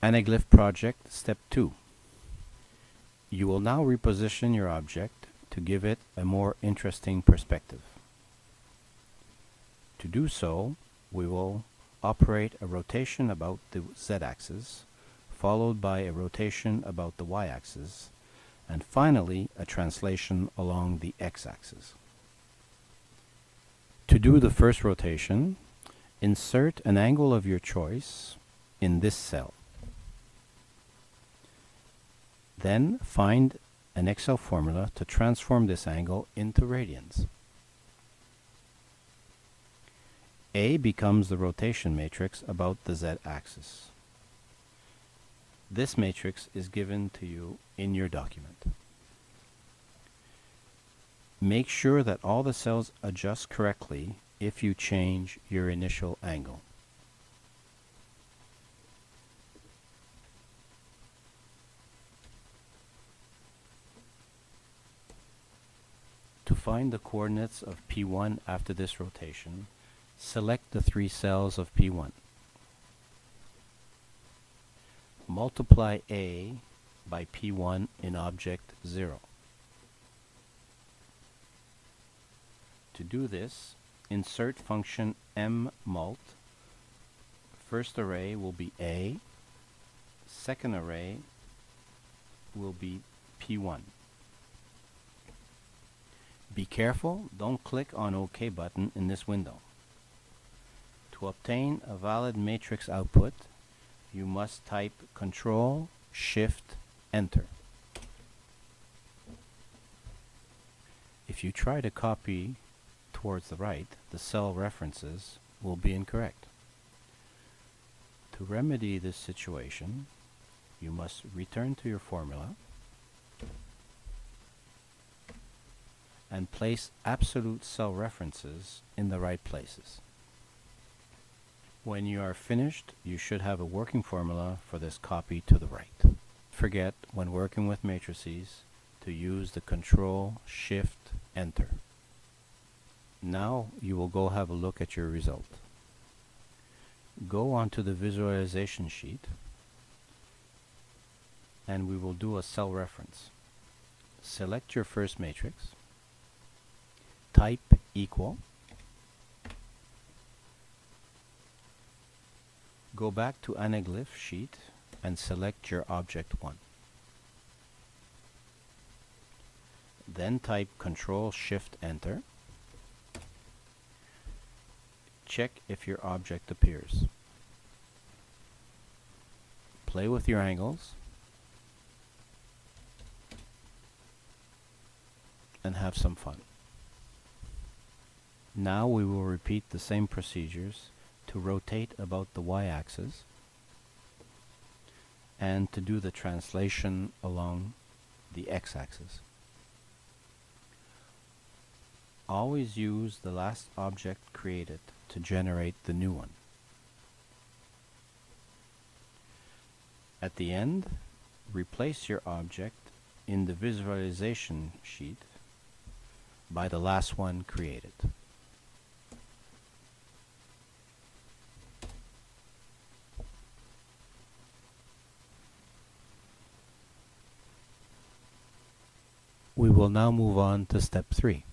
Anaglyph Project Step 2. You will now reposition your object to give it a more interesting perspective. To do so, we will operate a rotation about the z-axis, followed by a rotation about the y-axis, and finally a translation along the x-axis. To do the first rotation, insert an angle of your choice in this cell. Then find an Excel formula to transform this angle into radians. A becomes the rotation matrix about the z-axis. This matrix is given to you in your document. Make sure that all the cells adjust correctly if you change your initial angle. To find the coordinates of P1 after this rotation, select the 3 cells of P1. Multiply A by P1 in object 0. To do this, insert function mmult. First array will be A, second array will be P1. Be careful, don't click on OK button in this window. To obtain a valid matrix output, you must type Ctrl, Shift, Enter. If you try to copy towards the right, the cell references will be incorrect. To remedy this situation, you must return to your formula and place absolute cell references in the right places. When you are finished, you should have a working formula for this copy to the right. Forget, when working with matrices, to use the Ctrl, Shift, Enter. Now you will go have a look at your result. Go onto the visualization sheet and we will do a cell reference. Select your first matrix, type equal, go back to Anaglyph sheet and select your object 1. Then type Ctrl Shift Enter. Check if your object appears. Play with your angles and have some fun. Now we will repeat the same procedures to rotate about the y-axis and to do the translation along the x-axis. Always use the last object created to generate the new one. At the end, replace your object in the visualization sheet by the last one created. We will now move on to step 3.